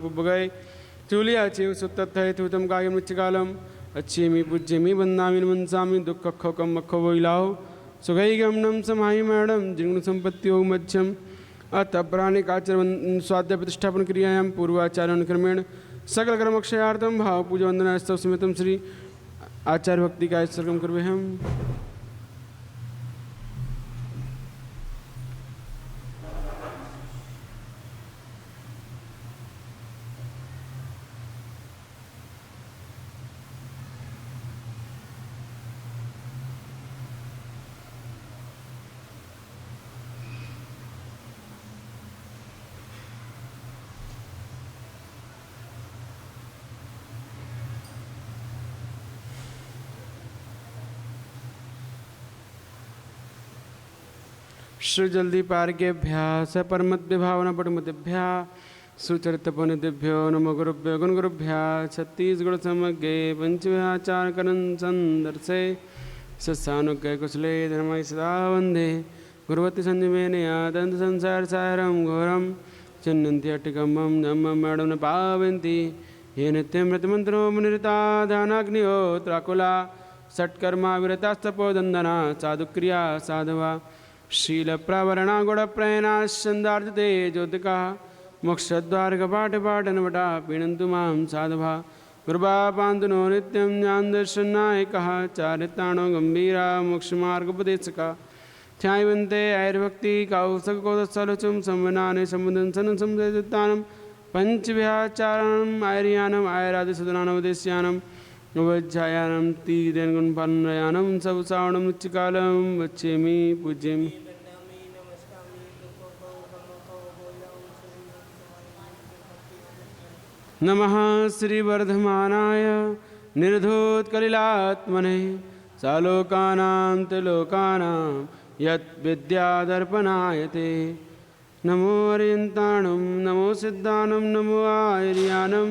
उपगय चूलियाचे सुत्तत्थयथुतं कायं नित्यकालम् अच्छेमि पूज्यमि वन्दामि मनसामि दुःखखोकं मखो वैलाहो सुगैगमनं समाहि मैडम जिग्न संपत्तियों मध्यम अतप्राणिकाचरण स्वाध्याय प्रतिष्ठापन क्रियायां पूर्वाचार्य क्रमेण सकल कर्मक्षयार्थं भाव पूजा वंदना स्तव समेतं श्री आचार्य भक्ति का सर्गम करवे हम। श्री जल्दी पार्केभ्या स परमद्य भावना पटमतिभ्या सुचरितपनिभ्यो नमो गुरुभ्यो गुण गुरुभ्या छत्तीसगढ़ समग्रे पंचव्याचार करन संदर्शे सत्सानुज्ञ कुशले धर्म सदा वंदे गुरुवती संजीवने आदंत संसार सारम घोरम चिन्नन्त्यटिकमं धम्मं मैडम न पावन्ति ये नित्यं मृतमंत्रो मुनिरता ध्यानाग्नियो त्राकुला षट्कर्मा विरतास्तपोदंदना साधुक्रिया साधवा शील प्रवरणा गुण प्रयणा छंदार्थे ज्योतिका मोक्षद्वार कपाट पाटन वटा पीणन्तु मां साधवा कृपा पान्तु नो नित्यं ज्ञान दर्शनायकः चारित्राणो गंभीरा मोक्षमार्गोपदेशका ध्यायवन्ते ऐर्भक्ति कौसकोदसलोचम संवनाने संबंधन सन संदेतानं पंचव्याचारणम् ऐर्यानम् ऐरादिसदनानवदेश्यानम् उवज्जायानं तीरेणगुणपालनयानं सबसावणं नित्यकालं वच्चेमि पूज्येमि। नमः श्रीवर्धमानाय निर्धूतकलिलात्मने सालोकानां त्रिलोकानां यद्विद्यादर्पणाय ते नमो अर्यन्ताणं नमो सिद्धानं नमो आर्यानं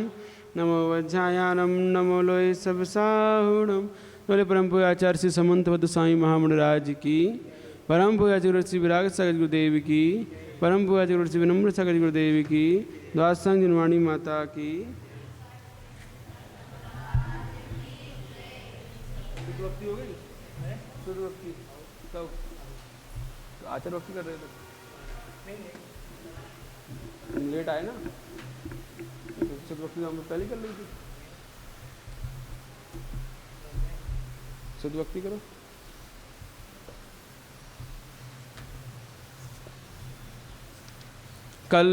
नमो वज्रायानम नमो लोय सबसाहुणम। बोले परम पूज्य आचार्य श्री समंतवद साई महामंडराज की, परम पूज्य आचार्य श्री विराग सागर गुरुदेव की, परम पूज्य आचार्य श्री विनम्र सागर गुरुदेव की, द्वादशांग जनवाणी माता की। शुद्धभक्ति हो गई? शुद्धभक्ति कब? आचार्य भक्ति कर रहे थे? लेट आए ना? शुद्धभक्ति हम पहले कर ली थी। शुद्धभक्ति करो। कल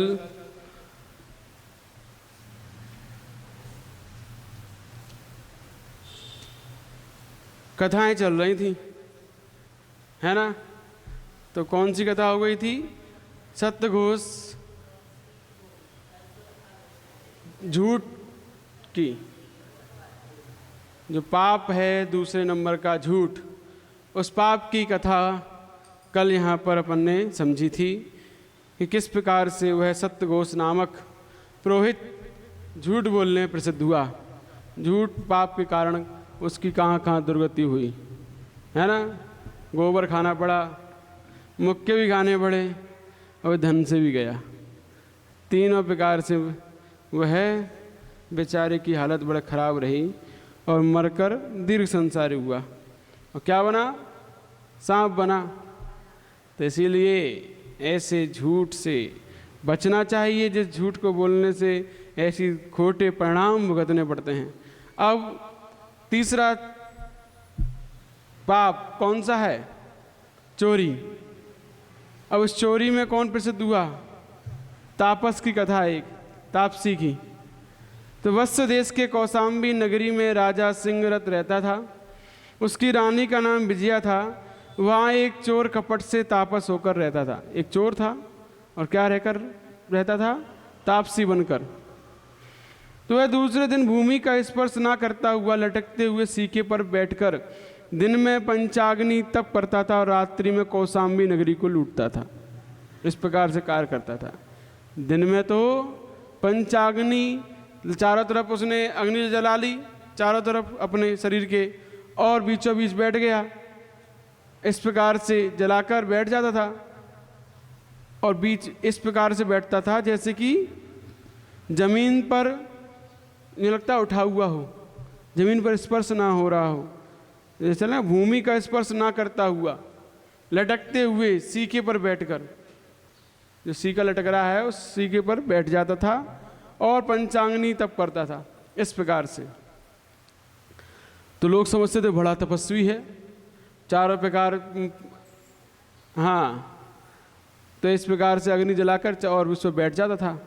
कथाएं चल रही थी, है ना? तो कौन सी कथा हो गई थी? सत्यघोष झूठ की, जो पाप है दूसरे नंबर का झूठ, उस पाप की कथा कल यहाँ पर अपन ने समझी थी कि किस प्रकार से वह सत्यघोष नामक पुरोहित झूठ बोलने प्रसिद्ध हुआ। झूठ पाप के कारण उसकी कहाँ कहाँ दुर्गति हुई, है ना? गोबर खाना पड़ा, मुक्के भी खाने पड़े और धन से भी गया। तीनों प्रकार से वह बेचारे की हालत बड़ा खराब रही और मरकर दीर्घ संसारी हुआ। और क्या बना? सांप बना। तो इसीलिए ऐसे झूठ से बचना चाहिए, जिस झूठ को बोलने से ऐसी खोटे परिणाम भुगतने पड़ते हैं। अब तीसरा पाप कौन सा है? चोरी। अब उस चोरी में कौन प्रसिद्ध हुआ? तापस की कथा, एक तापसी की। तो वत्स देश के कौशाम्बी नगरी में राजा सिंहरथ रहता था। उसकी रानी का नाम विजया था। वहाँ एक चोर कपट से तापस होकर रहता था। एक चोर था और क्या रहकर रहता था? तापसी बनकर। तो वह दूसरे दिन भूमि का स्पर्श ना करता हुआ लटकते हुए सीके पर बैठकर दिन में पंचाग्नि तप करता था और रात्रि में कौशाम्बी नगरी को लूटता था। इस प्रकार से कार्य करता था। दिन में तो पंचाग्नि चारों तरफ उसने अग्नि जला ली, चारों तरफ अपने शरीर के, और बीचों बीच बैठ गया। इस प्रकार से जलाकर बैठ जाता था और बीच इस प्रकार से बैठता था जैसे कि जमीन पर ये लगता उठा हुआ हो, जमीन पर स्पर्श ना हो रहा हो, जैसे ना भूमि का स्पर्श ना करता हुआ, लटकते हुए सीके पर बैठकर, जो सीका लटक रहा है उस सीके पर बैठ जाता था और पंचांगनी तप करता था इस प्रकार से। तो लोग समझते थे बड़ा तपस्वी है, चारों प्रकार, हाँ, तो इस प्रकार से अग्नि जलाकर और उस पर बैठ जाता था।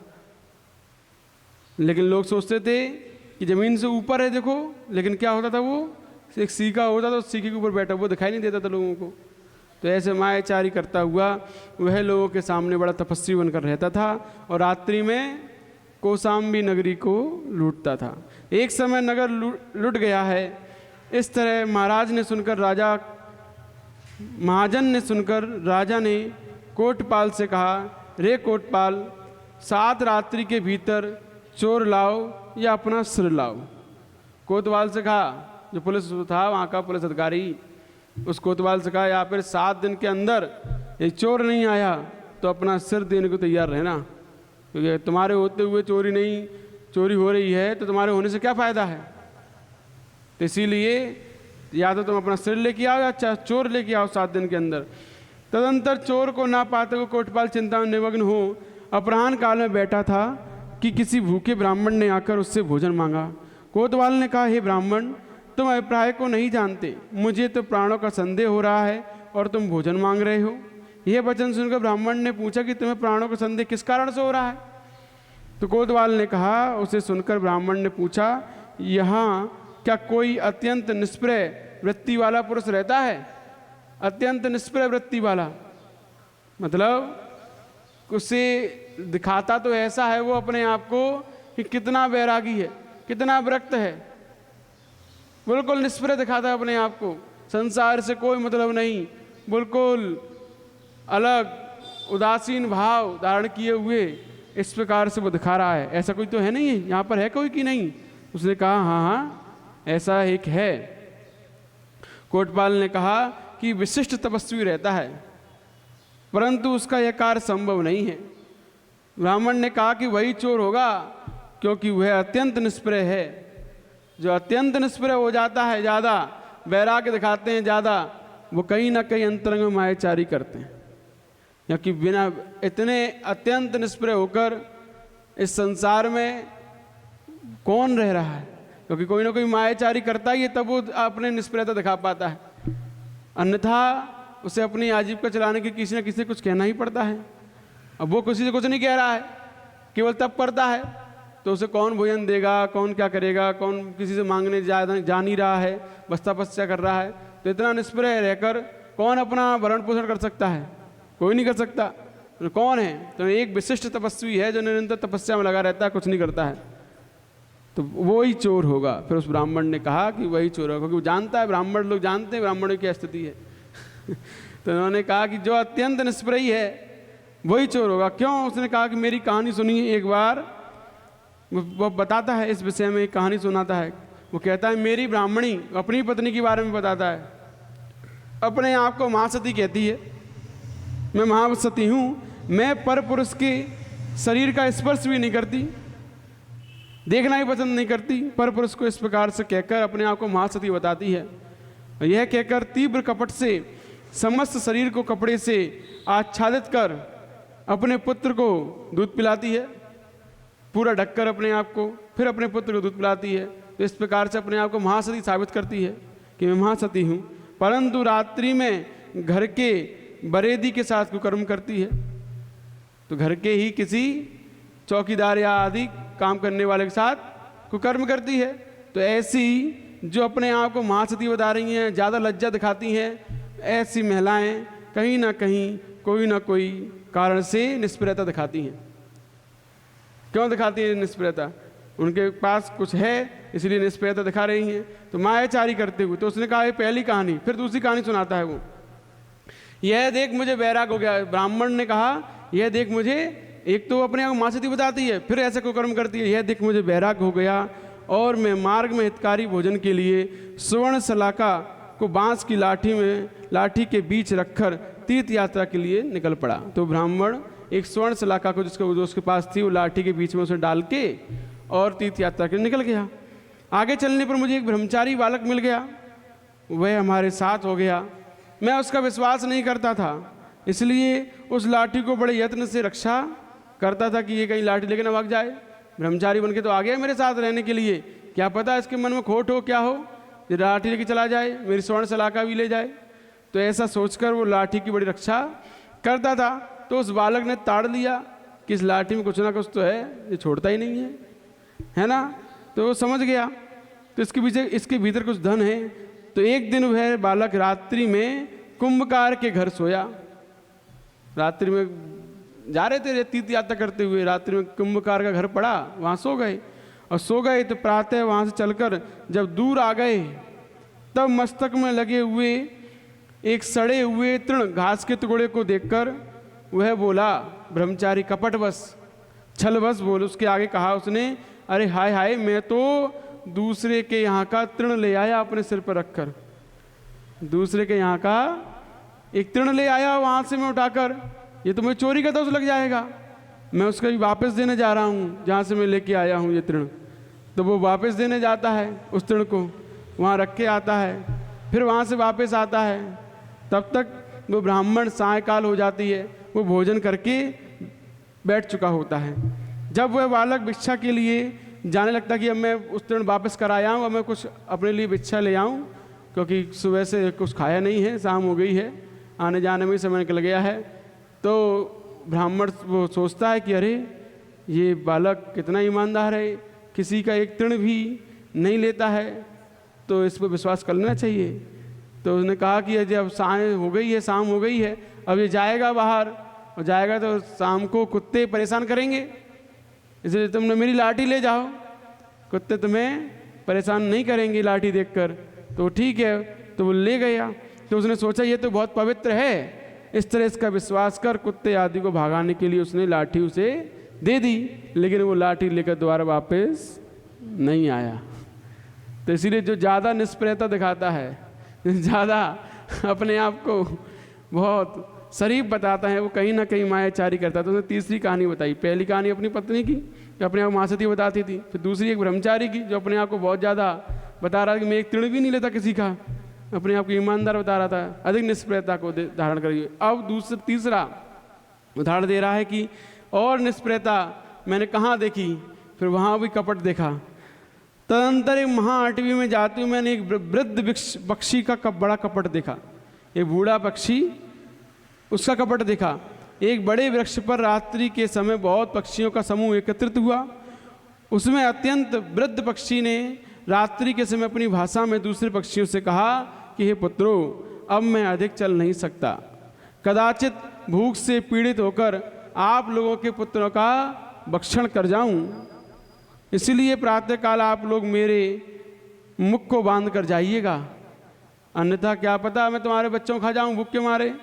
लेकिन लोग सोचते थे कि ज़मीन से ऊपर है देखो, लेकिन क्या होता था, वो एक सीका होता था, उस सीके के ऊपर बैठा, वो दिखाई नहीं देता था लोगों को। तो ऐसे मायाचारी करता हुआ वह लोगों के सामने बड़ा तपस्वी बनकर रहता था और रात्रि में कौशाम्बी नगरी को लूटता था। एक समय नगर लूट गया है। इस तरह महाजन ने सुनकर राजा ने कोटपाल से कहा, रे कोटपाल, 7 रात्रि के भीतर चोर लाओ या अपना सिर लाओ। कोतवाल से कहा, जो पुलिस था वहाँ का पुलिस अधिकारी, उस कोतवाल से कहा, या फिर 7 दिन के अंदर ये चोर नहीं आया तो अपना सिर देने को तैयार रहना, क्योंकि तुम्हारे होते हुए चोरी हो रही है तो तुम्हारे होने से क्या फ़ायदा है। तो इसीलिए या तो तुम अपना सिर लेके आओ या चोर लेके आओ 7 दिन के अंदर। तदंतर चोर को ना पाते हुए कोटपाल चिंता में निमग्न हो अपराह्न काल में बैठा था कि किसी भूखे ब्राह्मण ने आकर उससे भोजन मांगा। कोतवाल ने कहा, हे ब्राह्मण, तुम अभिप्राय को नहीं जानते, मुझे तो प्राणों का संदेह हो रहा है और तुम भोजन मांग रहे हो। यह वचन सुनकर ब्राह्मण ने पूछा कि तुम्हें प्राणों का संदेह किस कारण से हो रहा है। तो कोतवाल ने कहा, उसे सुनकर ब्राह्मण ने पूछा, यहाँ क्या कोई अत्यंत निष्प्रय वृत्ति वाला पुरुष रहता है? अत्यंत निष्प्रय वृत्ति वाला मतलब उसे दिखाता तो ऐसा है वो अपने आप को कि कितना बैरागी है, कितना विरक्त है, बिल्कुल निष्प्रय दिखाता है अपने आप को, संसार से कोई मतलब नहीं, बिल्कुल अलग उदासीन भाव धारण किए हुए इस प्रकार से वो दिखा रहा है। ऐसा कोई तो है नहीं है, यहाँ पर है कोई कि नहीं? उसने कहा, हाँ हाँ ऐसा एक है। कोटपाल ने कहा कि विशिष्ट तपस्वी रहता है, परंतु उसका यह कार्य संभव नहीं है। ब्राह्मण ने कहा कि वही चोर होगा, क्योंकि वह अत्यंत निष्प्रय है। जो अत्यंत निष्प्रय हो जाता है, ज़्यादा वैराग्य दिखाते हैं ज़्यादा, वो कहीं ना कहीं अंतरंग में मायाचारी करते हैं। क्योंकि बिना इतने अत्यंत निष्प्रय होकर इस संसार में कौन रह रहा है? क्योंकि कोई ना कोई मायाचारी करता ही है, तब वो अपने निष्प्रयता दिखा पाता है, अन्यथा उसे अपनी आजीविका चलाने के किसी न किसी कुछ कहना ही पड़ता है। अब वो किसी से कुछ नहीं कह रहा है, केवल तब करता है, तो उसे कौन भोजन देगा, कौन क्या करेगा, कौन किसी से मांगने जा नहीं रहा है, बस तपस्या कर रहा है। तो इतना निष्प्रय रहकर कौन अपना भरण पोषण कर सकता है? कोई नहीं कर सकता। तो कौन है? तो एक विशिष्ट तपस्वी है जो निरंतर तपस्या में लगा रहता है, कुछ नहीं करता है, तो वो ही चोर होगा। फिर उस ब्राह्मण ने कहा कि वही चोर होगा, क्योंकि वो जानता है, ब्राह्मण लोग जानते हैं ब्राह्मणों की स्थिति है। तो उन्होंने कहा कि जो अत्यंत निष्प्रयी है वही चोर होगा। क्यों? उसने कहा कि मेरी कहानी सुनिए एक बार। वो बताता है इस विषय में, एक कहानी सुनाता है। वो कहता है, मेरी ब्राह्मणी अपनी पत्नी के बारे में बताता है, अपने आप को महासती कहती है, मैं महासती हूँ, मैं पर पुरुष के शरीर का स्पर्श भी नहीं करती, देखना ही पसंद नहीं करती। पर पुरुष को इस प्रकार से कहकर अपने आप को महासती बताती है। यह कहकर तीव्र कपट से समस्त शरीर को कपड़े से आच्छादित कर अपने पुत्र को दूध पिलाती है, पूरा ढककर अपने आप को, फिर अपने पुत्र को दूध पिलाती है। तो इस प्रकार से अपने आप को महासती साबित करती है कि मैं महासती हूँ, परंतु रात्रि में घर के बरेदी के साथ कुकर्म करती है। तो घर के ही किसी चौकीदार या आदि काम करने वाले के साथ कुकर्म करती है। तो ऐसी जो अपने आप को महासती बता रही हैं, ज़्यादा लज्जा दिखाती हैं, ऐसी महिलाएं कहीं ना कहीं कोई ना कोई कारण से निष्प्रयता दिखाती हैं। क्यों दिखाती हैं निष्प्रयता? उनके पास कुछ है इसलिए निष्प्रयता दिखा रही हैं। तो मायाचारी करते हुए, तो उसने कहा ये पहली कहानी। फिर दूसरी कहानी सुनाता है वो, यह देख मुझे बैराग हो गया। ब्राह्मण ने कहा, यह देख मुझे, एक तो अपने आप को महासती बताती है, फिर ऐसे कुकर्म करती है, यह देख मुझे बैराग हो गया और मैं मार्ग में हितकारी भोजन के लिए स्वर्ण सलाका को बांस की लाठी के बीच रखकर तीर्थ यात्रा के लिए निकल पड़ा। तो ब्राह्मण एक स्वर्ण सलाखा को जिसको जो उसके पास थी वो लाठी के बीच में उसे डाल के और तीर्थ यात्रा के लिए निकल गया। आगे चलने पर मुझे एक ब्रह्मचारी बालक मिल गया, वह हमारे साथ हो गया। मैं उसका विश्वास नहीं करता था, इसलिए उस लाठी को बड़े यत्न से रक्षा करता था कि ये कहीं लाठी लेके ना भाग जाए। ब्रह्मचारी बन के तो आ गया मेरे साथ रहने के लिए, क्या पता इसके मन में खोट हो, क्या हो, ये लाठी लेके चला जाए, मेरी स्वर्ण सलाखा भी ले जाए। तो ऐसा सोचकर वो लाठी की बड़ी रक्षा करता था। तो उस बालक ने ताड़ लिया कि इस लाठी में कुछ ना कुछ तो है, ये छोड़ता ही नहीं है ना। तो वो समझ गया तो इसके भीतर कुछ धन है। तो एक दिन वह बालक रात्रि में कुंभकार के घर सोया। रात्रि में जा रहे थे तीर्थ यात्रा करते हुए, रात्रि में कुंभकार का घर पड़ा, वहाँ सो गए। और सो गए तो प्रातः वहाँ से चलकर जब दूर आ गए तब मस्तक में लगे हुए एक सड़े हुए तृण घास के टुकड़े को देखकर वह बोला, ब्रह्मचारी कपटवश छलवश बोल, उसके आगे कहा उसने, अरे हाय हाय, मैं तो दूसरे के यहाँ का तृण ले आया अपने सिर पर रखकर, दूसरे के यहाँ का एक तृण ले आया वहाँ से मैं उठाकर, ये तो मुझे चोरी का दोष लग जाएगा। मैं उसका भी वापस देने जा रहा हूँ जहाँ से मैं लेके आया हूँ ये तृण। तो वो वापस देने जाता है, उस तृण को वहाँ रख के आता है, फिर वहाँ से वापस आता है। तब तक वो ब्राह्मण सायकाल हो जाती है, वो भोजन करके बैठ चुका होता है। जब वह बालक भिक्षा के लिए जाने लगता कि अब मैं उस तृण वापस कर आया हूँ, अब मैं कुछ अपने लिए भिक्षा ले आऊँ, क्योंकि सुबह से कुछ खाया नहीं है, शाम हो गई है, आने जाने में समय निकल गया है। तो ब्राह्मण वो सोचता है कि अरे ये बालक कितना ईमानदार है, किसी का एक तृण भी नहीं लेता है, तो इस पर विश्वास कर लेना चाहिए। तो उसने कहा कि जब शाम हो गई है, शाम हो गई है, अब ये जाएगा बाहर, और जाएगा तो शाम को कुत्ते परेशान करेंगे, इसलिए तुमने मेरी लाठी ले जाओ, कुत्ते तुम्हें परेशान नहीं करेंगे लाठी देखकर। तो ठीक है, तो वो ले गया। तो उसने सोचा ये तो बहुत पवित्र है, इस तरह इसका विश्वास कर कुत्ते आदि को भगाने के लिए उसने लाठी उसे दे दी, लेकिन वो लाठी लेकर दोबारा वापस नहीं आया। तो इसीलिए जो ज़्यादा निष्प्रियता दिखाता है, ज़्यादा अपने आप को बहुत शरीफ बताता है, वो कहीं ना कहीं मायाचारी करता है। तो उसने तीसरी कहानी बताई। पहली कहानी अपनी पत्नी की, जो अपने आप महासती बताती थी, फिर दूसरी एक ब्रह्मचारी की, जो अपने आप को बहुत ज़्यादा बता रहा था कि मैं एक तृण भी नहीं लेता किसी का, अपने आप को ईमानदार बता रहा था, अधिक निष्प्रियता को धारण करिए। अब तीसरा उदाहरण दे रहा है कि और निष्प्रियता मैंने कहाँ देखी, फिर वहाँ भी कपट देखा। तदंतर एक महाअटवी में जाते हुए मैंने एक वृद्ध पक्षी का बड़ा कपट देखा। एक बूढ़ा पक्षी, उसका कपट देखा। एक बड़े वृक्ष पर रात्रि के समय बहुत पक्षियों का समूह एकत्रित हुआ। उसमें अत्यंत वृद्ध पक्षी ने रात्रि के समय अपनी भाषा में दूसरे पक्षियों से कहा कि हे पुत्रों, अब मैं अधिक चल नहीं सकता, कदाचित भूख से पीड़ित होकर आप लोगों के पुत्रों का भक्षण कर जाऊं, इसलिए प्रातःकाल आप लोग मेरे मुख को बांध कर जाइएगा, अन्यथा क्या पता मैं तुम्हारे बच्चों को खा जाऊं भूख के मारे।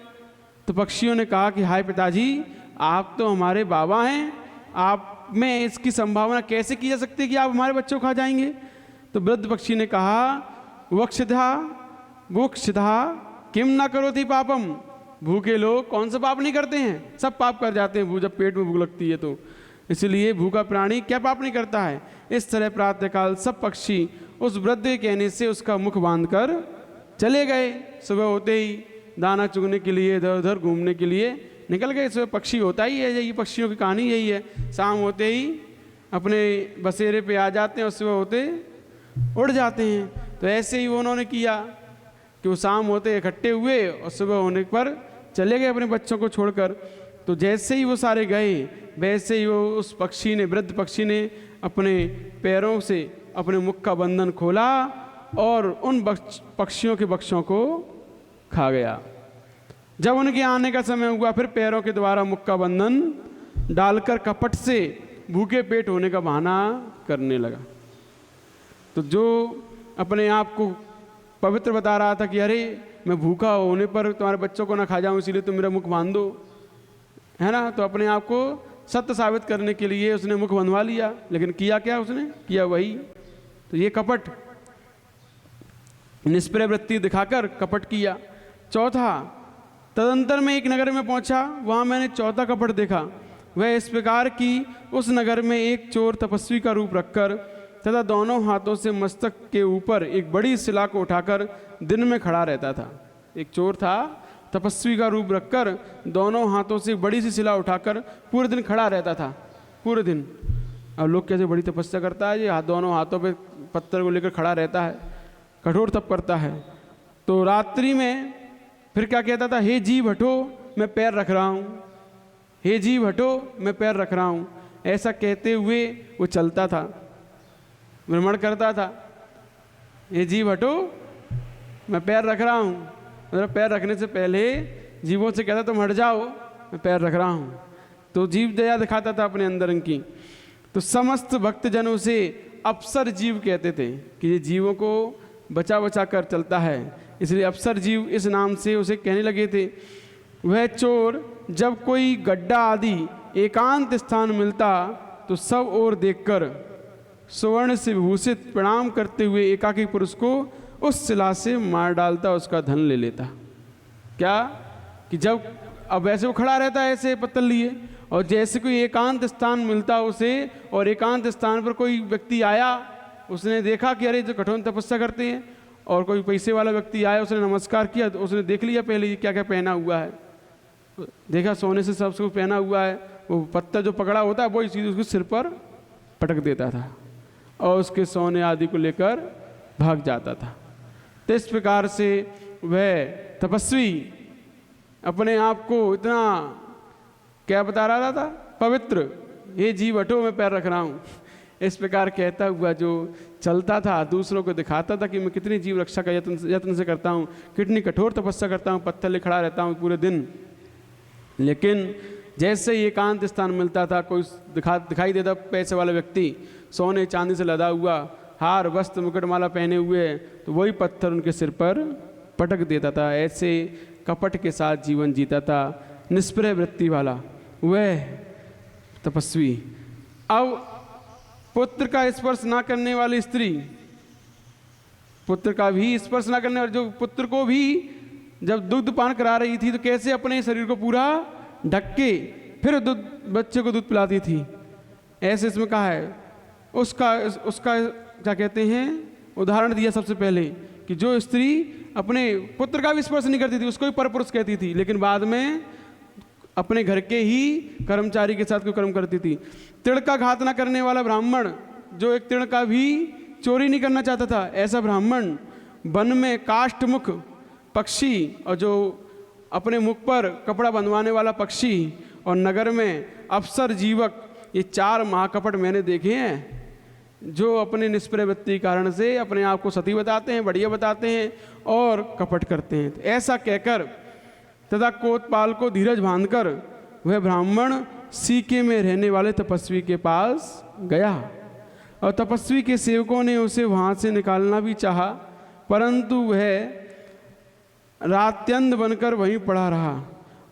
तो पक्षियों ने कहा कि हाय पिताजी, आप तो हमारे बाबा हैं, आप में इसकी संभावना कैसे की जा सकती है कि आप हमारे बच्चों को खा जाएंगे। तो वृद्ध पक्षी ने कहा, वक्षिधा किम न करो थी पापम, भूखे लोग कौन सा पाप नहीं करते हैं, सब पाप कर जाते हैं जब पेट में भूख लगती है, तो इसलिए भूखा प्राणी क्या पाप नहीं करता है। इस तरह प्रातःकाल सब पक्षी उस वृद्ध के कहने से उसका मुख बांधकर चले गए। सुबह होते ही दाना चुगने के लिए इधर उधर घूमने के लिए निकल गए। सुबह पक्षी होता ही है, ये पक्षियों की कहानी यही है, शाम होते ही अपने बसेरे पे आ जाते हैं और सुबह होते उड़ जाते हैं। तो ऐसे ही उन्होंने किया कि वो शाम होते इकट्ठे हुए और सुबह होने पर चले गए अपने बच्चों को छोड़कर। तो जैसे ही वो सारे गए, वैसे ही वो उस पक्षी ने, वृद्ध पक्षी ने अपने पैरों से अपने मुख का बंधन खोला और उन पक्षियों के बच्चों को खा गया। जब उनके आने का समय हुआ, फिर पैरों के द्वारा मुख का बंधन डालकर कपट से भूखे पेट होने का बहाना करने लगा। तो जो अपने आप को पवित्र बता रहा था कि अरे मैं भूखा होने पर तुम्हारे बच्चों को ना खा जाऊं, इसीलिए तुम मेरा मुख बांध दो, है ना, तो अपने आप को सत्य साबित करने के लिए उसने मुख बंधवा लिया। लेकिन किया क्या उसने, किया वही। तो ये कपट, निष्प्रिय वृत्ति दिखाकर कपट किया। चौथा, तदंतर मैं एक नगर में पहुंचा, वहाँ मैंने चौथा कपट देखा। वह इस प्रकार की उस नगर में एक चोर तपस्वी का रूप रखकर तथा दोनों हाथों से मस्तक के ऊपर एक बड़ी शिला को उठाकर दिन में खड़ा रहता था। एक चोर था, तपस्वी का रूप रखकर दोनों हाथों से एक बड़ी सी शिला उठाकर पूरे दिन खड़ा रहता था, पूरे दिन। अब लोग कैसे बड़ी तपस्या करता है, ये दोनों हाथों पे पत्थर को लेकर खड़ा रहता है, कठोर तप करता है। तो रात्रि में फिर क्या कहता था, हे जीव हटो मैं पैर रख रहा हूँ, हे जीव हटो मैं पैर रख रहा हूँ। ऐसा कहते हुए वो चलता था, भ्रमण करता था। हे जीव हटो मैं पैर रख रहा हूँ, मतलब पैर रखने से पहले जीवों से कहता तुम हट जाओ मैं पैर रख रहा हूँ। तो जीव दया दिखाता था अपने अंदर इनकी। तो समस्त भक्तजनों से अप्सर जीव कहते थे कि ये जीवों को बचा बचा कर चलता है, इसलिए अप्सर जीव इस नाम से उसे कहने लगे थे। वह चोर जब कोई गड्ढा आदि एकांत स्थान मिलता तो सब ओर देखकर सुवर्ण से विभूषित प्रणाम करते हुए एकाकी पुरुष को उस शिला से मार डालता, उसका धन ले लेता। क्या कि जब अब ऐसे वो खड़ा रहता है ऐसे पत्तल लिए, और जैसे कोई एकांत स्थान मिलता उसे, और एकांत स्थान पर कोई व्यक्ति आया, उसने देखा कि अरे जो कठोर तपस्या करते हैं, और कोई पैसे वाला व्यक्ति आया, उसने नमस्कार किया, तो उसने देख लिया पहले ये क्या क्या पहना हुआ है, देखा सोने से सब कुछ पहना हुआ है, वो पत्थर जो पकड़ा होता है वो चीज़ उसके सिर पर पटक देता था और उसके सोने आदि को लेकर भाग जाता था। तो इस प्रकार से वह तपस्वी अपने आप को इतना क्या बता रहा था, पवित्र, ये जीव हटो मैं पैर रख रहा हूँ, इस प्रकार कहता हुआ जो चलता था, दूसरों को दिखाता था कि मैं कितनी जीव रक्षा का यत्न से करता हूँ, कितनी कठोर तपस्या करता हूँ, पत्थर ले खड़ा रहता हूँ पूरे दिन। लेकिन जैसे ही एकांत स्थान मिलता था, कोई दिखाई देता पैसे वाला व्यक्ति सोने चांदी से लदा हुआ, हार वस्त्र मुकुटमाला पहने हुए, तो वही पत्थर उनके सिर पर पटक देता था। ऐसे कपट के साथ जीवन जीता था निष्प्रय वृत्ति वाला वह तपस्वी। अब पुत्र का स्पर्श ना करने वाली स्त्री, पुत्र का भी स्पर्श ना करने वाली, जो पुत्र को भी जब दुग्ध पान करा रही थी तो कैसे अपने शरीर को पूरा ढक के फिर बच्चे को दूध पिलाती थी, ऐसे इसमें कहा है। उसका क्या कहते हैं, उदाहरण दिया सबसे पहले कि जो स्त्री अपने पुत्र का भी स्पर्श नहीं करती थी, उसको भी परपुरुष कहती थी, लेकिन बाद में अपने घर के ही कर्मचारी के साथ कोई कर्म करती थी। तिड़ का घात न करने वाला ब्राह्मण, जो एक तिड़ का भी चोरी नहीं करना चाहता था, ऐसा ब्राह्मण, वन में काष्ठमुख पक्षी और जो अपने मुख पर कपड़ा बंधवाने वाला पक्षी, और नगर में अप्सर जीवक, ये 4 महाकपट मैंने देखे हैं जो अपने निष्प्रय वृत्ति कारण से अपने आप को सती बताते हैं, बढ़िया बताते हैं और कपट करते हैं। तो ऐसा कहकर तथा कोतपाल को धीरज बांधकर वह ब्राह्मण सीके में रहने वाले तपस्वी के पास गया, और तपस्वी के सेवकों ने उसे वहाँ से निकालना भी चाहा, परंतु वह रात्यंध बनकर वहीं पड़ा रहा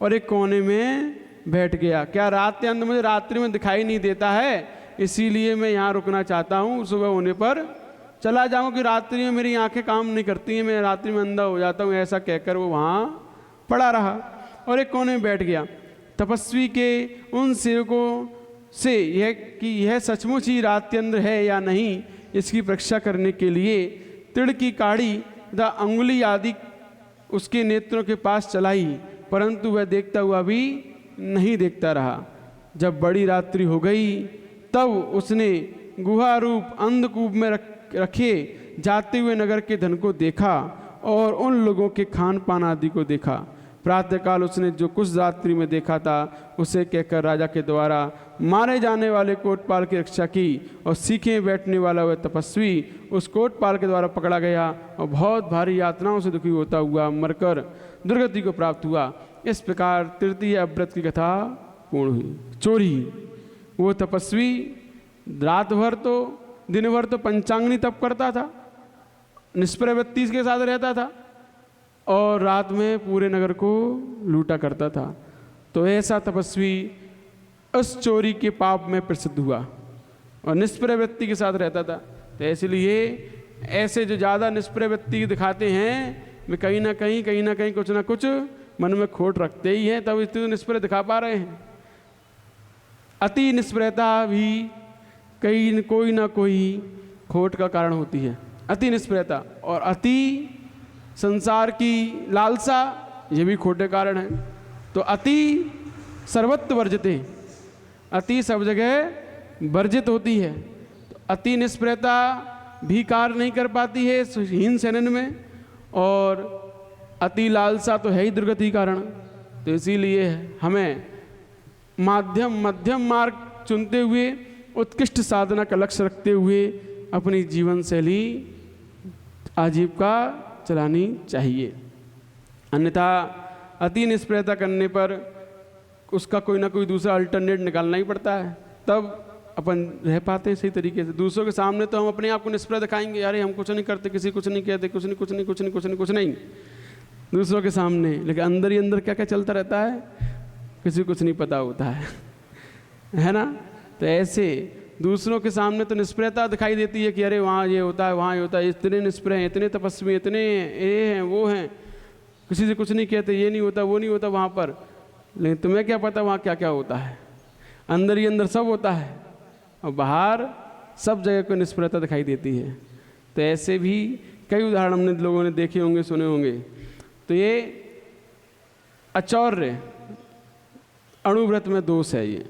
और एक कोने में बैठ गया। क्या रात्यंध मुझे रात्रि में दिखाई नहीं देता है, इसीलिए मैं यहाँ रुकना चाहता हूँ, सुबह होने पर चला जाऊँ कि रात्रि में मेरी आंखें काम नहीं करती हैं, मैं रात्रि में अंधा हो जाता हूँ। ऐसा कहकर वो वहाँ पड़ा रहा और एक कोने में बैठ गया। तपस्वी के उन सेवकों से यह कि यह सचमुच ही रात्यंध है या नहीं, इसकी परीक्षा करने के लिए तिड़ की काड़ी तथा अंगुली आदि उसके नेत्रों के पास चलाई, परंतु वह देखता हुआ भी नहीं देखता रहा। जब बड़ी रात्रि हो गई तब उसने गुहा रूप अंधकूप में रखे जाते हुए नगर के धन को देखा और उन लोगों के खान पान आदि को देखा। प्रातःकाल उसने जो कुछ रात्रि में देखा था उसे कहकर राजा के द्वारा मारे जाने वाले कोतपाल की रक्षा की, और सीखे बैठने वाला वह तपस्वी उस कोतपाल के द्वारा पकड़ा गया और बहुत भारी यातनाओं से दुखी होता हुआ मरकर दुर्गति को प्राप्त हुआ। इस प्रकार तृतीय अव्रत की कथा पूर्ण हुई। चोरी, वो तपस्वी रात भर तो दिन भर तो पंचांगनी तप करता था, निष्प्रय वृत्ति के साथ रहता था, और रात में पूरे नगर को लूटा करता था। तो ऐसा तपस्वी उस चोरी के पाप में प्रसिद्ध हुआ और निष्प्रय वृत्ति के साथ रहता था। तो इसलिए ऐसे जो ज़्यादा निष्प्रय वृत्ति दिखाते हैं वे कहीं ना कहीं कुछ ना कुछ मन में खोट रखते ही हैं, तब इतनी निष्प्रय दिखा पा रहे हैं। अति निष्प्रयता भी कोई ना कोई खोट का कारण होती है। अति निष्प्रयता और अति संसार की लालसा, ये भी खोटे कारण है। तो अति सर्वत्र वर्जते, अति सब जगह वर्जित होती है। तो अति निष्प्रयता भी कार्य नहीं कर पाती है हीन शयन में, और अति लालसा तो है ही दुर्गति कारण। तो इसीलिए हमें मध्यम मार्ग चुनते हुए उत्कृष्ट साधना का लक्ष्य रखते हुए अपनी जीवन शैली आजीविका चलानी चाहिए। अन्यथा अति निष्प्रयता करने पर उसका कोई ना कोई दूसरा अल्टरनेट निकालना ही पड़ता है, तब अपन रह पाते हैं सही तरीके से। दूसरों के सामने तो हम अपने आप को निष्प्रय दिखाएंगे, अरे हम कुछ नहीं करते, किसी कुछ नहीं कहते, कुछ नहीं दूसरों के सामने, लेकिन अंदर ही अंदर क्या क्या चलता रहता है किसी को कुछ नहीं पता होता है ना। तो ऐसे दूसरों के सामने तो निष्प्रयता दिखाई देती है कि अरे वहाँ ये होता है, वहाँ ये होता है, इतने निष्प्रय हैं, इतने तपस्वी, इतने ये हैं वो हैं, किसी से कुछ नहीं कहते, ये नहीं होता वो नहीं होता वहाँ पर। लेकिन तुम्हें क्या पता वहाँ क्या क्या होता है, अंदर ही अंदर सब होता है और बाहर सब जगह को निष्प्रयता दिखाई देती है। तो ऐसे भी कई उदाहरण हमने लोगों ने देखे होंगे, सुने होंगे। तो ये अचौर्य अणुव्रत में दोष है ये,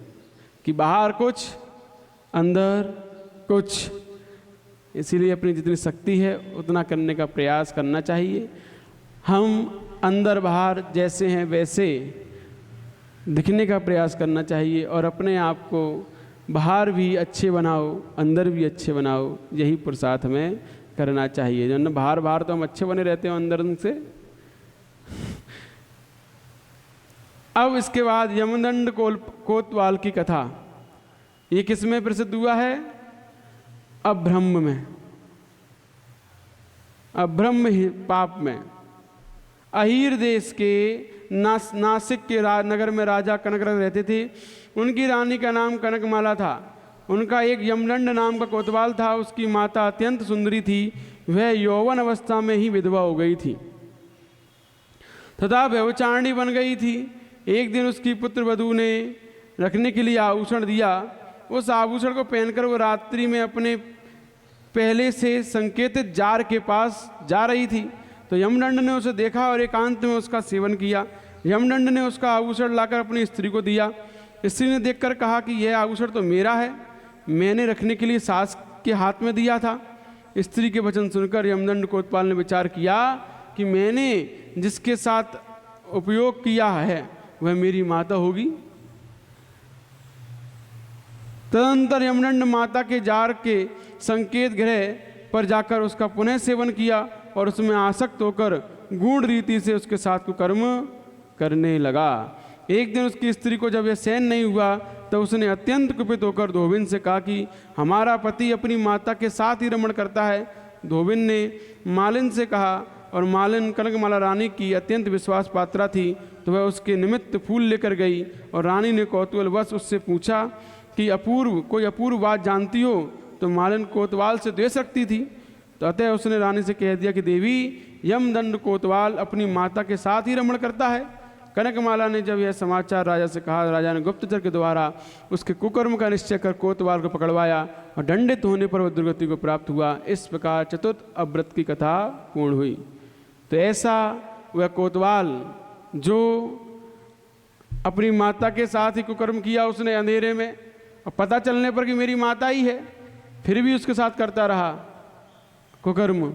कि बाहर कुछ अंदर कुछ। इसीलिए अपनी जितनी शक्ति है उतना करने का प्रयास करना चाहिए। हम अंदर बाहर जैसे हैं वैसे दिखने का प्रयास करना चाहिए और अपने आप को बाहर भी अच्छे बनाओ, अंदर भी अच्छे बनाओ, यही पुरुषार्थ हमें करना चाहिए। जो न बाहर तो हम अच्छे बने रहते हैं अंदर से। अब इसके बाद यमदंड कोतवाल की कथा, ये किस में प्रसिद्ध हुआ है? अब्रह्म में, अब्रह्म पाप में। अहीर देश के नासिक के नगर में राजा कनकरथ रहते थे। उनकी रानी का नाम कनकमाला था। उनका एक यमदंड नाम का कोतवाल था। उसकी माता अत्यंत सुंदरी थी। वह यौवन अवस्था में ही विधवा हो गई थी तथा व्यभिचारिणी बन गई थी। एक दिन उसकी पुत्र वधू ने रखने के लिए आभूषण दिया। उस आभूषण को पहनकर वो रात्रि में अपने पहले से संकेतित जार के पास जा रही थी। तो यमदंड ने उसे देखा और एकांत में उसका सेवन किया। यमदंड ने उसका आभूषण लाकर अपनी स्त्री को दिया। स्त्री ने देखकर कहा कि यह आभूषण तो मेरा है, मैंने रखने के लिए सास के हाथ में दिया था। स्त्री के वचन सुनकर यमदंड कोतवाल ने विचार किया कि मैंने जिसके साथ उपयोग किया है वह मेरी माता होगी। तदंतर यमदंड माता के जार के संकेत ग्रह पर जाकर उसका पुनः सेवन किया और उसमें आसक्त होकर गूढ़ रीति से उसके साथ कुकर्म करने लगा। एक दिन उसकी स्त्री को जब यह सहन नहीं हुआ तो उसने अत्यंत कुपित होकर धोबिन से कहा कि हमारा पति अपनी माता के साथ ही रमण करता है। धोबिन ने मालिन से कहा और मालिन कनकमाला रानी की अत्यंत विश्वास पात्रा थी, तो वह उसके निमित्त फूल लेकर गई और रानी ने कौतूहलवश उससे पूछा कि कोई अपूर्व बात जानती हो? तो मालिन कोतवाल से द्वेष रखती थी। तो अतः उसने रानी से कह दिया कि देवी, यमदंड कोतवाल अपनी माता के साथ ही रमण करता है। कनकमाला ने जब यह समाचार राजा से कहा, राजा ने गुप्तचर के द्वारा उसके कुकर्म का निश्चय कर कोतवाल को पकड़वाया और दंडित होने पर वह दुर्गति को प्राप्त हुआ। इस प्रकार चतुर्थ अव्रत की कथा पूर्ण हुई। तो ऐसा वह कोतवाल जो अपनी माता के साथ ही कुकर्म किया उसने अंधेरे में, और पता चलने पर कि मेरी माता ही है, फिर भी उसके साथ करता रहा कुकर्म,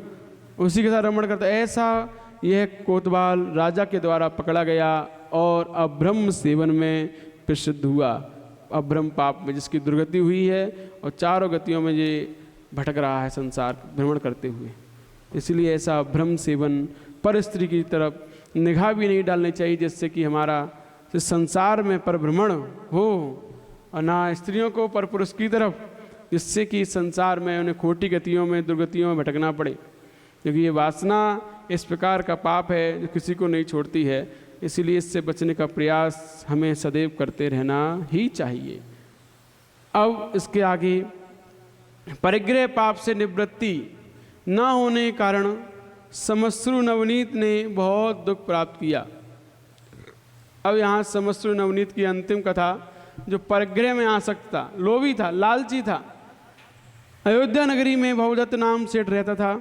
उसी के साथ रमण करता, ऐसा यह कोतवाल राजा के द्वारा पकड़ा गया और अब्रह्म सेवन में प्रसिद्ध हुआ। अब्रह्म पाप में जिसकी दुर्गति हुई है और चारों गतियों में ये भटक रहा है संसार भ्रमण करते हुए। इसलिए ऐसा अब्रह्म सेवन पर स्त्री की तरफ निगाह भी नहीं डालनी चाहिए, जिससे कि हमारा संसार में परभ्रमण हो, और ना स्त्रियों को पर पुरुष की तरफ, जिससे कि संसार में उन्हें खोटी गतियों में दुर्गतियों में भटकना पड़े। क्योंकि ये वासना इस प्रकार का पाप है जो किसी को नहीं छोड़ती है। इसीलिए इससे बचने का प्रयास हमें सदैव करते रहना ही चाहिए। अब इसके आगे परिग्रह पाप से निवृत्ति न होने के कारण समश्रु नवनीत ने बहुत दुख प्राप्त किया। अब यहाँ समस्व नवनीत की अंतिम कथा, जो परिग्रह में आसक्त था, लोभी था, लालची था। अयोध्या नगरी में भवदत्त नाम सेठ रहता था।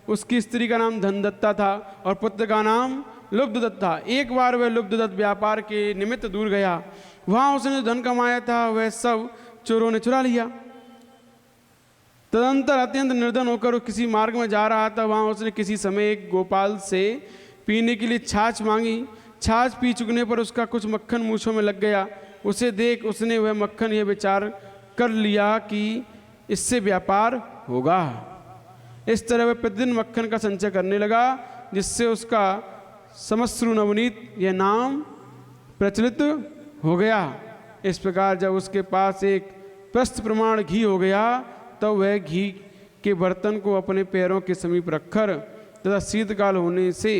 उसकी स्त्री का नाम धनदत्ता था और पुत्र का नाम लुब्धदत्त था। एक बार वह लुब्धदत्त व्यापार के निमित्त दूर गया। वहाँ उसने जो धन कमाया था वह सब चोरों ने चुरा लिया। तदंतर अत्यंत निर्धन होकर वो किसी मार्ग में जा रहा था। वहाँ उसने किसी समय एक गोपाल से पीने के लिए छाछ मांगी। छाछ पी चुकने पर उसका कुछ मक्खन मूँछों में लग गया। उसे देख उसने वह मक्खन यह विचार कर लिया कि इससे व्यापार होगा। इस तरह वह प्रतिदिन मक्खन का संचय करने लगा, जिससे उसका समस्व नवनीत यह नाम प्रचलित हो गया। इस प्रकार जब उसके पास एक प्रस्थ प्रमाण घी हो गया, तब वह घी के बर्तन को अपने पैरों के समीप रखकर तथा शीतकाल होने से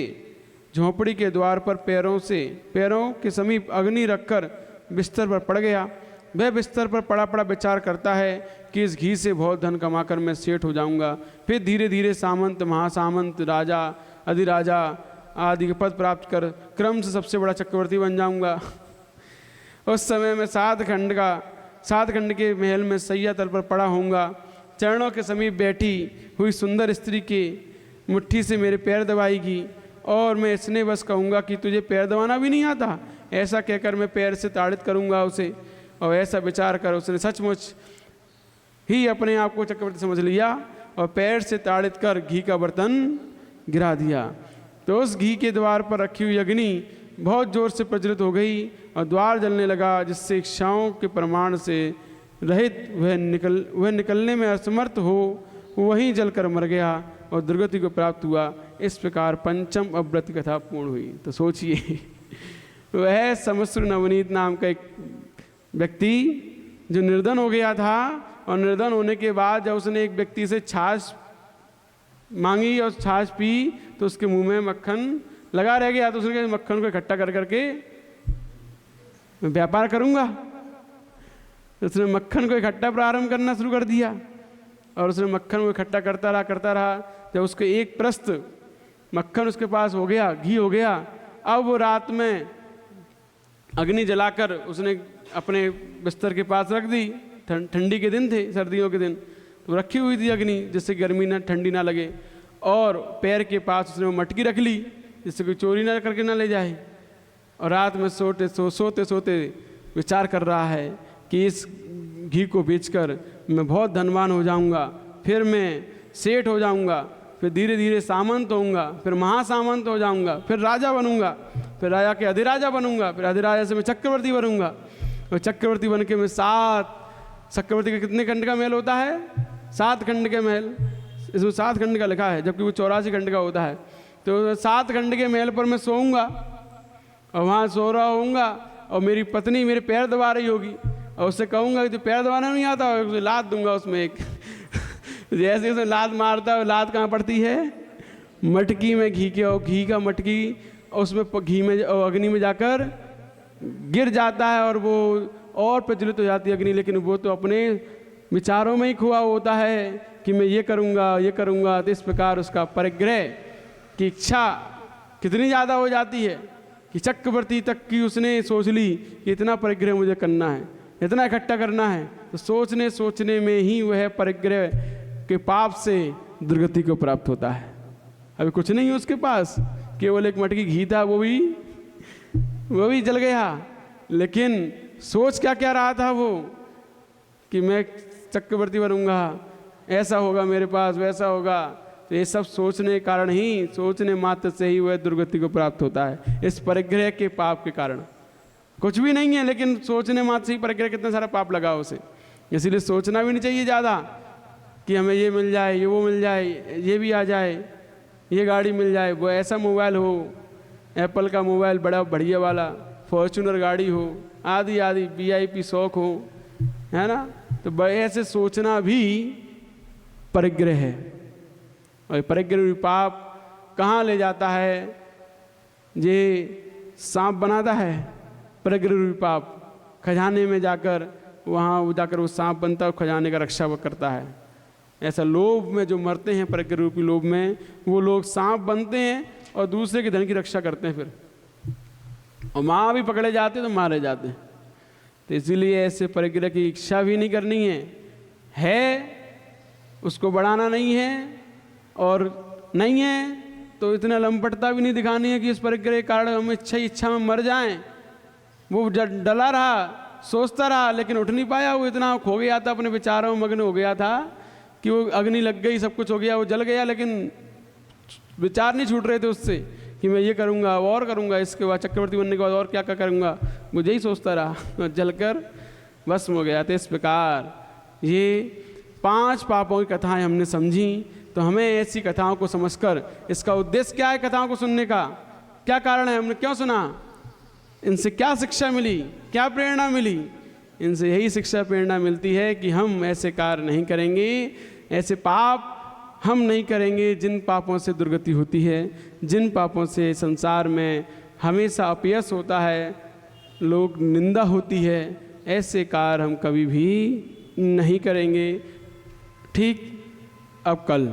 झोंपड़ी के द्वार पर पैरों के समीप अग्नि रखकर बिस्तर पर पड़ गया। वह बिस्तर पर पड़ा पड़ा विचार करता है कि इस घी से बहुत धन कमाकर मैं सेठ हो जाऊंगा। फिर धीरे धीरे सामंत, महासामंत, राजा, अधिराजा आदि के पद प्राप्त कर क्रम से सबसे बड़ा चक्रवर्ती बन जाऊंगा। उस समय मैं सात खंड के महल में सैया तल पर पड़ा होऊंगा। चरणों के समीप बैठी हुई सुंदर स्त्री के मुट्ठी से मेरे पैर दबाएगी और मैं इसने बस कहूँगा कि तुझे पैर दबाना भी नहीं आता। ऐसा कहकर मैं पैर से ताड़ित करूँगा उसे। और ऐसा विचार कर उसने सचमुच ही अपने आप को चक्रवर्ती समझ लिया और पैर से ताड़ित कर घी का बर्तन गिरा दिया। तो उस घी के द्वार पर रखी हुई अग्नि बहुत जोर से प्रज्वलित हो गई और द्वार जलने लगा, जिससे इच्छाओं के प्रमाण से रहित वह निकलने में असमर्थ हो वहीं जलकर मर गया और दुर्गति को प्राप्त हुआ। इस प्रकार पंचम अव्रत कथा पूर्ण हुई। तो सोचिए, वह समस्व नवनीत नाम का एक व्यक्ति जो निर्धन हो गया था, और निर्धन होने के बाद जब उसने एक व्यक्ति से छाछ मांगी और छाछ पी तो उसके मुंह में मक्खन लगा रह गया। तो उसने कहा मक्खन को इकट्ठा कर करके मैं व्यापार करूंगा। तो उसने मक्खन को इकट्ठा प्रारंभ करना शुरू कर दिया और उसने मक्खन को इकट्ठा करता रहा। जब उसके एक प्रस्थ मक्खन उसके पास हो गया, घी हो गया, अब वो रात में अग्नि जलाकर उसने अपने बिस्तर के पास रख दी। ठंडी के दिन थे, सर्दियों के दिन, तो रखी हुई थी अग्नि जिससे गर्मी ना ठंडी ना लगे। और पैर के पास उसने वो मटकी रख ली जिससे कोई चोरी ना करके ना ले जाए। और रात में सोते विचार कर रहा है कि इस घी को बेचकर मैं बहुत धनवान हो जाऊंगा, फिर मैं सेठ हो जाऊंगा, फिर धीरे धीरे सामंत होऊंगा, फिर महासामंत हो जाऊंगा, फिर राजा बनूंगा, फिर राजा के अधिराजा बनूंगा, फिर अधिराजा से मैं चक्रवर्ती बनूंगा। और चक्रवर्ती बन के मैं चक्रवर्ती के कितने खंड का महल होता है? 7 खंड के महल। इसमें 7 खंड का लिखा है, जबकि वो 84 खंड का होता है। तो 7 खंड के महल पर मैं सोऊंगा और वहाँ सो रहा होऊंगा और मेरी पत्नी मेरे पैर दबा रही होगी और उससे कहूँगा कि तो पैर दबाना नहीं आता, और उसे लात दूंगा उसमें एक जैसे उसमें लात मारता है, लात कहाँ पड़ती है? मटकी में घी के, और घी का मटकी उसमें घी में अग्नि में जाकर गिर जाता है और वो और प्रज्वलित हो जाती है अग्नि। लेकिन वो तो अपने विचारों में ही खोआ होता है कि मैं ये करूँगा। तो इस प्रकार उसका परिग्रह की इच्छा कितनी ज़्यादा हो जाती है कि चक्रवर्ती तक की उसने सोच ली कि इतना परिग्रह मुझे करना है, इतना इकट्ठा करना है। तो सोचने में ही वह परिग्रह के पाप से दुर्गति को प्राप्त होता है। अभी कुछ नहीं है उसके पास, केवल एक मटकी घी था, वो भी जल गया। लेकिन सोच क्या रहा था वो कि मैं चक्रवर्ती बनूंगा, ऐसा होगा मेरे पास, वैसा होगा। तो ये सब सोचने मात्र से ही वह दुर्गति को प्राप्त होता है, इस परिग्रह के पाप के कारण। कुछ भी नहीं है, लेकिन सोचने मात्र से ही परिग्रह कितना सारा पाप लगा उसे। इसीलिए सोचना भी नहीं चाहिए ज़्यादा कि हमें ये मिल जाए, ये वो मिल जाए, ये भी आ जाए, ये गाड़ी मिल जाए, वो ऐसा मोबाइल हो, एप्पल का मोबाइल बड़ा बढ़िया वाला, फॉर्चूनर गाड़ी हो, आदि VIP शौक हो, है ना। तो ऐसे सोचना भी परिग्रह है। और परिग्रह पाप कहाँ ले जाता है? ये सांप बनाता है परिग्रह पाप। खजाने में जाकर वहाँ जाकर वो सांप बनता है और खजाने का रक्षा वो करता है। ऐसा लोभ में जो मरते हैं परिग्रह रूपी लोभ में, वो लोग सांप बनते हैं और दूसरे के धन की रक्षा करते हैं। फिर और माँ भी पकड़े जाते तो मारे जाते। तो इसीलिए ऐसे परिग्रह की इच्छा भी नहीं करनी है उसको बढ़ाना नहीं है, और नहीं है तो इतना लंपटता भी नहीं दिखानी है कि इस परिग्रह के कारण हम इच्छा में मर जाएं। वो डला रहा, सोचता रहा, लेकिन उठ नहीं पाया। वो इतना खो गया था, अपने विचारों में मग्न हो गया था कि वो अग्नि लग गई, सब कुछ हो गया, वो जल गया, लेकिन विचार नहीं छूट रहे थे उससे कि मैं ये करूँगा और करूँगा, इसके बाद चक्रवर्ती बनने के बाद और क्या क्या करूँगा, मुझे ही सोचता रहा, जलकर भस्म हो गया था। इस प्रकार ये 5 पापों की कथाएं हमने समझी। तो हमें ऐसी कथाओं को समझकर, इसका उद्देश्य क्या है कथाओं को सुनने का, क्या कारण है, हमने क्यों सुना, इनसे क्या शिक्षा मिली, क्या प्रेरणा मिली? इनसे यही शिक्षा प्रेरणा मिलती है कि हम ऐसे कार्य नहीं करेंगे, ऐसे पाप हम नहीं करेंगे जिन पापों से दुर्गति होती है, जिन पापों से संसार में हमेशा अपयश होता है, लोग निंदा होती है। ऐसे कार्य हम कभी भी नहीं करेंगे। ठीक अब कल